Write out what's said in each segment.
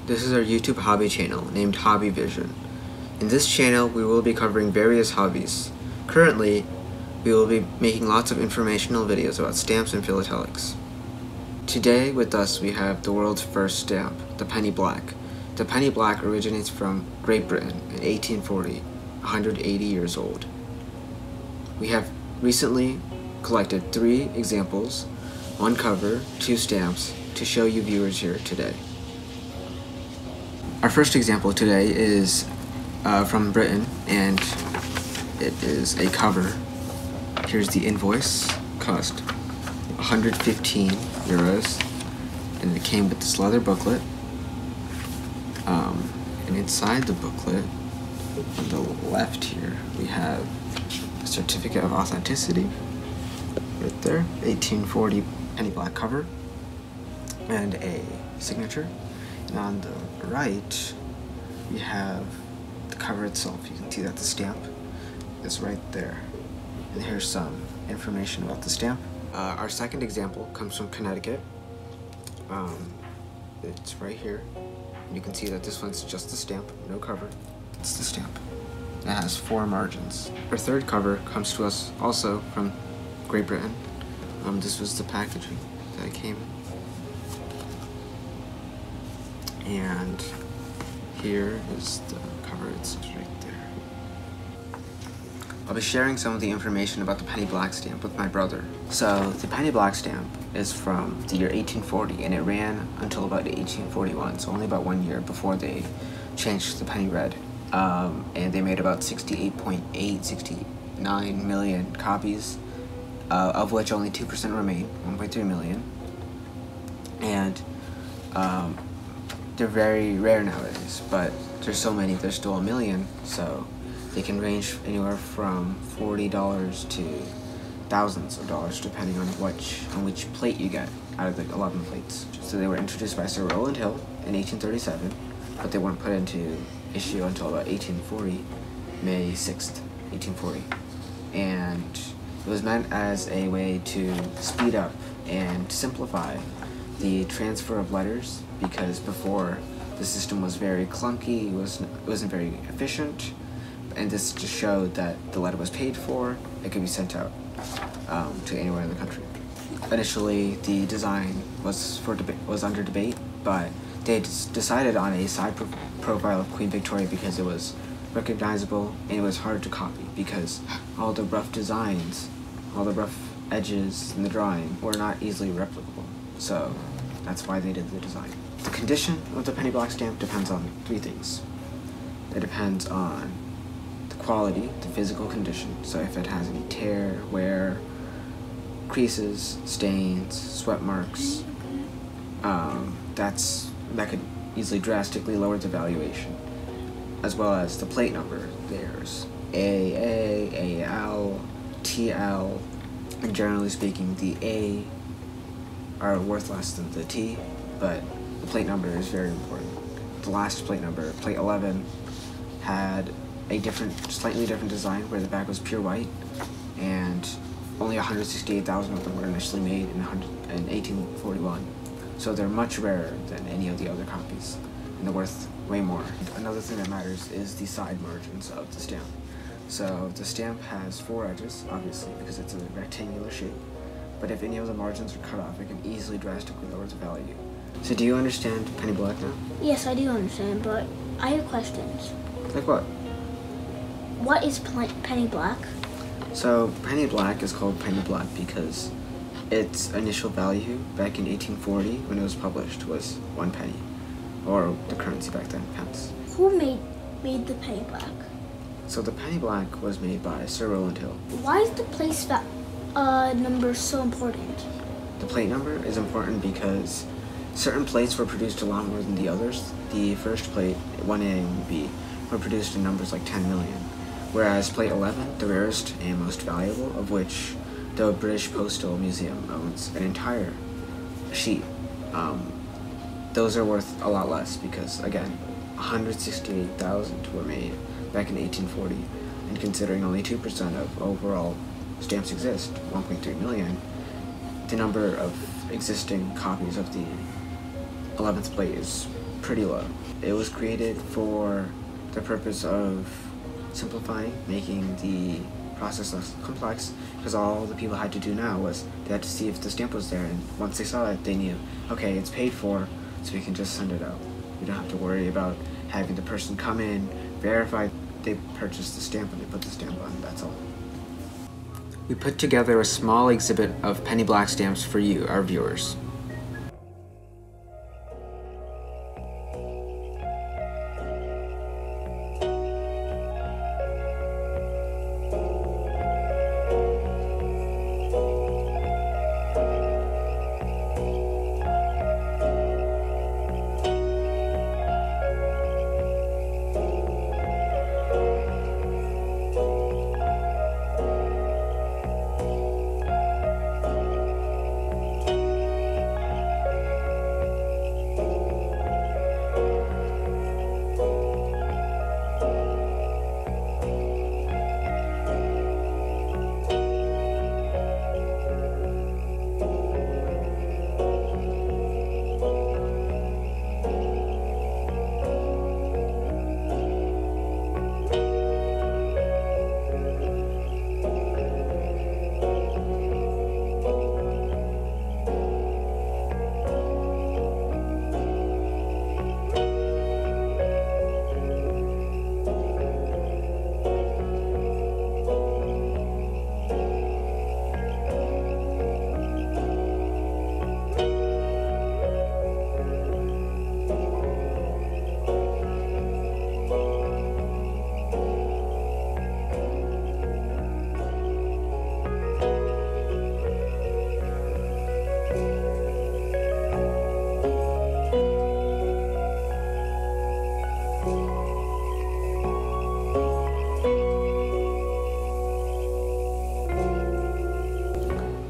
This is our YouTube hobby channel named HobbyVision. In this channel, we will be covering various hobbies. Currently, we will be making lots of informational videos about stamps and philatelics. Today with us we have the world's first stamp, the penny black. The penny black originates from Great Britain in 1840, 180 years old. We have recently collected 3 examples, 1 cover, 2 stamps, to show you viewers here today. Our first example today is from Britain, and it is a cover. Here's the invoice, cost 115 euros, and it came with this leather booklet. And inside the booklet, on the left here, we have a certificate of authenticity, right there, 1840 penny black cover, and a signature. And on the right, we have the cover itself. You can see that the stamp is right there. And here's some information about the stamp. Our second example comes from Connecticut. It's right here. You can see that this one's just the stamp, no cover. It's the stamp. It has 4 margins. Our third cover comes to us also from Great Britain. This was the packaging that it came in. And here is the cover. It's right there. I'll be sharing some of the information about the penny black stamp with my brother. So the penny black stamp is from the year 1840, and it ran until about 1841, so only about 1 year before they changed the penny red. And they made about 69 million copies, of which only 2% remain, 1.3 million. And they're very rare nowadays, but there's so many, there's still a million, so they can range anywhere from $40 to thousands of dollars, depending on which plate you get out of the 11 plates. So they were introduced by Sir Rowland Hill in 1837, but they weren't put into issue until about 1840, May 6th, 1840. And it was meant as a way to speed up and simplify the transfer of letters, because before the system was very clunky, it wasn't very efficient, and this just showed that the letter was paid for, it could be sent out to anywhere in the country. Initially, the design was under debate, but they decided on a side profile of Queen Victoria because it was recognizable and it was hard to copy, because all the rough designs, all the rough edges in the drawing were not easily replicable. So that's why they did the design. The condition of the penny black stamp depends on 3 things. It depends on the quality, the physical condition, so if it has any tear, wear, creases, stains, sweat marks, that could easily drastically lower the valuation, as well as the plate number. There's AA, AL, TL, and generally speaking, the A are worth less than the T, but the plate number is very important. The last plate number, plate 11, had a slightly different design where the back was pure white, and only 168,000 of them were initially made in 1841. So they're much rarer than any of the other copies, and they're worth way more. Another thing that matters is the side margins of the stamp. So the stamp has 4 edges, obviously, because it's a rectangular shape, but if any of the margins are cut off, it can easily drastically lower the value. So do you understand penny black now? Yes, I do understand, but I have questions. Like what? What is penny black? So penny black is called penny black because its initial value back in 1840, when it was published, was 1 penny, or the currency back then, pence. Who made the penny black? So the penny black was made by Sir Rowland Hill. Why is the place number so important? The plate number is important because certain plates were produced a lot more than the others. The first plate, 1A and B, were produced in numbers like 10 million, whereas plate 11, the rarest and most valuable, of which the British Postal Museum owns an entire sheet, those are worth a lot less because, again, 168,000 were made back in 1840, and considering only 2% of overall stamps exist, 1.3 million, the number of existing copies of the 11th plate is pretty low. It was created for the purpose of simplifying, making the process less complex, because all the people had to do now was they had to see if the stamp was there, and once they saw it, they knew, okay, it's paid for, so we can just send it out. We don't have to worry about having the person come in, verify they purchased the stamp, and they put the stamp on. That's all. We put together a small exhibit of penny black stamps for you, our viewers.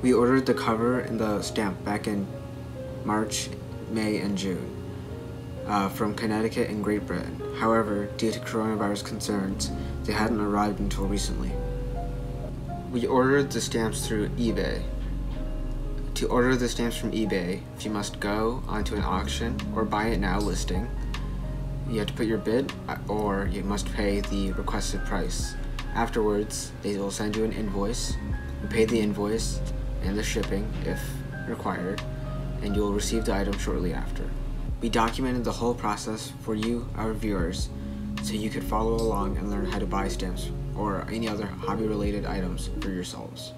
We ordered the cover and the stamp back in March, May, and June from Connecticut and Great Britain. However, due to coronavirus concerns, they hadn't arrived until recently. We ordered the stamps through eBay. To order the stamps from eBay, you must go onto an auction or buy it now listing. You have to put your bid, or you must pay the requested price. Afterwards, they will send you an invoice. You pay the invoice and the shipping if required, and you will receive the item shortly after. We documented the whole process for you, our viewers, so you could follow along and learn how to buy stamps or any other hobby-related items for yourselves.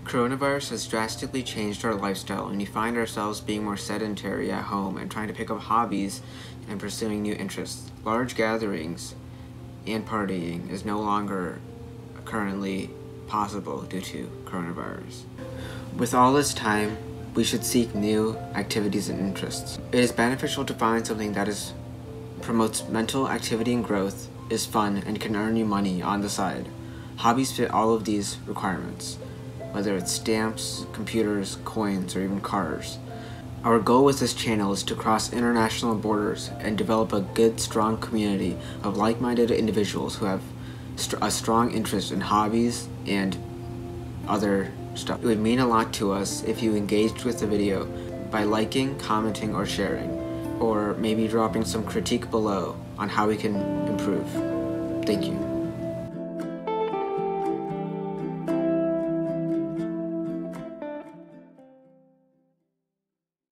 Coronavirus has drastically changed our lifestyle, and we find ourselves being more sedentary at home and trying to pick up hobbies and pursuing new interests. Large gatherings and partying is no longer currently possible due to coronavirus. With all this time, we should seek new activities and interests. It is beneficial to find something that promotes mental activity and growth, is fun, and can earn you money on the side. Hobbies fit all of these requirements, whether it's stamps, computers, coins, or even cars. Our goal with this channel is to cross international borders and develop a good, strong community of like-minded individuals who have a strong interest in hobbies and other stuff. It would mean a lot to us if you engaged with the video by liking, commenting, or sharing, or maybe dropping some critique below on how we can improve. Thank you.